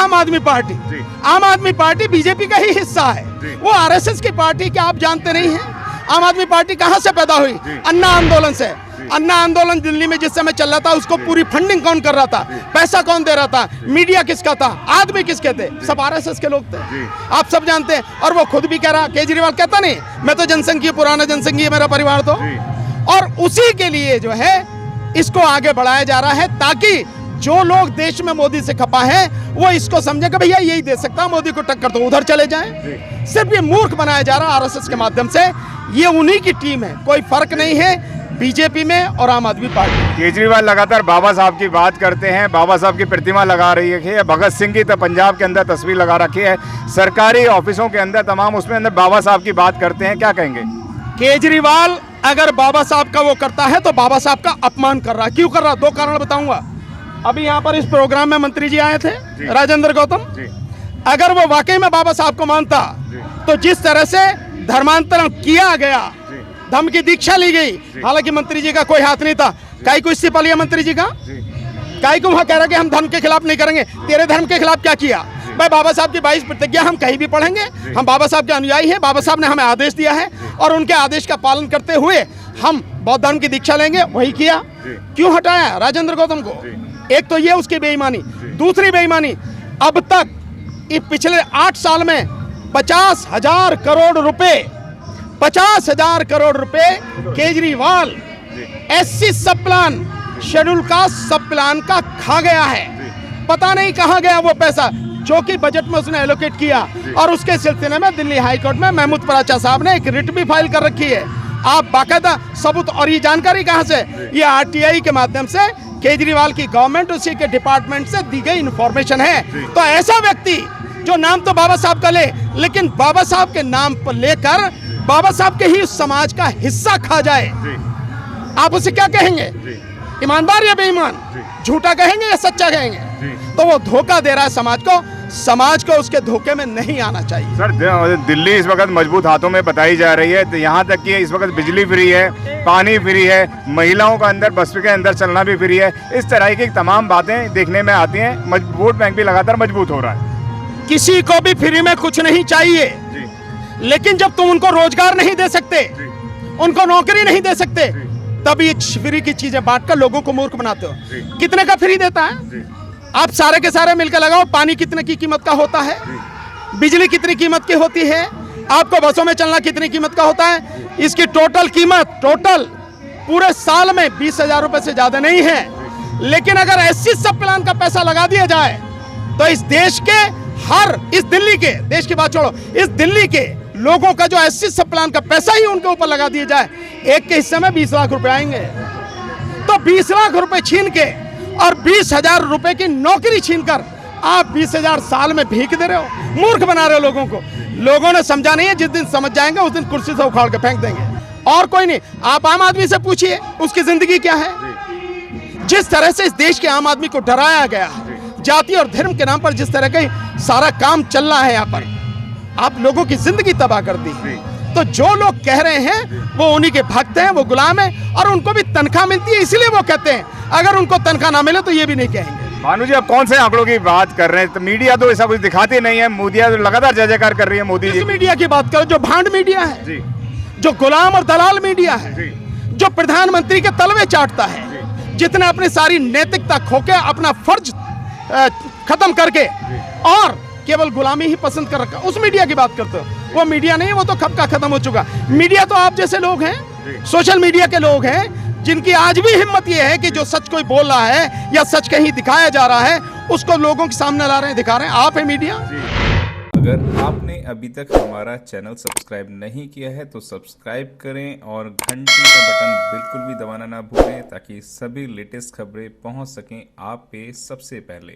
आम आदमी पार्टी। आम आदमी पार्टी बीजेपी का ही हिस्सा है, वो आरएसएस की पार्टी, क्या आप जानते नहीं हैं? आम आदमी पार्टी कहां से पैदा हुई? अन्ना आंदोलन से। अन्ना आंदोलन दिल्ली में जिस समय चल रहा था, उसको पूरी फंडिंग कौन कर रहा था? पैसा कौन दे रहा था? मीडिया किसका था? आदमी किसके थे? सब आरएसएस के लोग थे, आप सब जानते हैं। और वो खुद भी कह रहा, केजरीवाल कहता नहीं मैं तो जनसंघीय, पुराना जनसंघीय मेरा परिवार तो। और उसी के लिए जो है इसको आगे बढ़ाया जा रहा है, ताकि जो लोग देश में मोदी से खपा है वो इसको समझे कि भैया यही दे सकता, मोदी को टक्कर तो उधर चले जाएं। सिर्फ ये मूर्ख बनाया जा रहा है आरएसएस के माध्यम से। ये उन्हीं की टीम है, कोई फर्क नहीं है बीजेपी में और आम आदमी पार्टी। केजरीवाल लगातार बाबा साहब की बात करते हैं, बाबा साहब की प्रतिमा लगा रही है, भगत सिंह की तो पंजाब के अंदर तस्वीर लगा रखी है, सरकारी ऑफिसों के अंदर तमाम उसमें अंदर बाबा साहब की बात करते हैं, क्या कहेंगे? केजरीवाल अगर बाबा साहब का वो करता है तो बाबा साहब का अपमान कर रहा है। क्यों कर रहा? दो कारण बताऊंगा। अभी यहाँ पर इस प्रोग्राम में मंत्री जी आए थे, राजेंद्र गौतम। अगर वो वाकई में बाबा साहब को मानता तो जिस तरह से धर्मांतरण किया गया, धर्म की दीक्षा ली गई, हालांकि मंत्री जी का कोई हाथ नहीं था, काई को इस्तीफा लिया मंत्री जी का? काई को वहां कह रहा कि हम धर्म के खिलाफ नहीं करेंगे। तेरे धर्म के खिलाफ क्या किया भाई? बाबा साहब की 22 प्रतिज्ञा हम कहीं भी पढ़ेंगे, हम बाबा साहब के अनुयायी हैं, बाबा साहब ने हमें आदेश दिया है और उनके आदेश का पालन करते हुए हम बौद्ध धर्म की दीक्षा लेंगे, वही किया। क्यों हटाया राजेंद्र गौतम को? एक तो ये उसकी बेईमानी। दूसरी बेईमानी, अब तक पिछले 8 साल में 50,000 करोड़ रुपए, 50,000 करोड़ रुपए केजरीवाल एससी सब प्लान, शेड्यूल कास्ट सब प्लान का खा गया है। पता नहीं कहां गया वो पैसा जो कि बजट में उसने एलोकेट किया। और उसके सिलसिले में दिल्ली हाई कोर्ट में महमूद पराचा साहब ने एक रिट भी फाइल कर रखी है। आप बाकायदा सबूत, और ये जानकारी कहां से? ये आरटीआई के माध्यम से केजरीवाल की गवर्नमेंट, उसी के डिपार्टमेंट से दी गई इंफॉर्मेशन है। तो ऐसा व्यक्ति जो नाम तो बाबा साहब का ले, लेकिन बाबा साहब के नाम पर लेकर बाबा साहब के ही उस समाज का हिस्सा खा जाए, आप उसे क्या कहेंगे? ईमानदार या बेईमान? झूठा कहेंगे या सच्चा कहेंगे? तो वो धोखा दे रहा है समाज को। समाज को उसके धोखे में नहीं आना चाहिए। सर, दिल्ली इस वक्त मजबूत हाथों में बताई जा रही है, तो यहाँ तक कि इस वक्त बिजली फ्री है, पानी फ्री है, महिलाओं का अंदर बस के अंदर चलना भी फ्री है। इस तरह की तमाम बातें देखने में आती हैं। वोट बैंक भी लगातार मजबूत हो रहा है। किसी को भी फ्री में कुछ नहीं चाहिए, लेकिन जब तुम उनको रोजगार नहीं दे सकते, उनको नौकरी नहीं दे सकते, तब ये फ्री की चीजें बांटकर लोगों को मूर्ख बनाते हो। कितने का फ्री देता है? आप सारे के सारे मिलकर लगाओ, पानी कितने की कीमत का होता है, बिजली कितनी कीमत की होती है, आपको बसों में चलना कितनी कीमत का होता है, इसकी टोटल कीमत पूरे साल में 20,000 रुपए से ज्यादा नहीं है। लेकिन अगर एससी सब प्लान का पैसा लगा दिया जाए तो इस देश के इस दिल्ली के, देश की बात छोड़ो, इस दिल्ली के लोगों का जो एससी सब प्लान का पैसा ही उनके ऊपर लगा दिया जाए, एक के हिस्से में 20 लाख रुपए आएंगे। तो 20 लाख रुपए छीन के और 20,000 रुपए की नौकरी छीनकर आप 20,000 साल में भीख दे रहे हो, मूर्ख बना रहे हो लोगों को। लोगों ने समझा नहीं है, जिस दिन समझ जाएंगे उस दिन कुर्सी से उखाड़ के फेंक देंगे। और कोई नहीं। आप आम आदमी से पूछिए उसकी जिंदगी क्या है। जिस तरह से इस देश के आम आदमी को डराया गया है, जाति और धर्म के नाम पर जिस तरह का सारा काम चल रहा है, यहाँ पर आप लोगों की जिंदगी तबाह कर दी है। तो जो लोग कह रहे हैं वो उन्हीं के भक्त हैं, वो गुलाम हैं, और उनको भी तनख्वाह मिलती है, इसलिए वो कहते हैं। अगर उनको तनख्वाह ना मिले तो ये भी नहीं कहेंगे। भानु जी, आप कौन से आंकड़ों की बात कर रहे हैं? तो मीडिया तो ऐसा कुछ दिखाती नहीं है। मीडिया तो लगातार जय जयकार कर रही है मोदी जी। मीडिया की बात करो जो भांड मीडिया है, जो गुलाम और दलाल मीडिया है, जो प्रधानमंत्री के तलवे चाटता है, जितने अपनी सारी नैतिकता खोके अपना फर्ज खत्म करके और केवल गुलामी ही पसंद कर रखा, उस मीडिया की बात करते हो। वो मीडिया नहीं, वो तो कब का खत्म हो चुका। मीडिया तो आप जैसे लोग हैं, सोशल मीडिया के लोग हैं, जिनकी आज भी हिम्मत ये है कि जो सच कोई बोल रहा है या सच कहीं दिखाया जा रहा है उसको लोगों के सामने ला रहे हैं, दिखा रहे हैं। आप है मीडिया। अगर आपने अभी तक हमारा चैनल सब्सक्राइब नहीं किया है तो सब्सक्राइब करें और घंटी का बटन बिल्कुल भी दबाना ना भूलें, ताकि सभी लेटेस्ट खबरें पहुंच सकें आप पे सबसे पहले।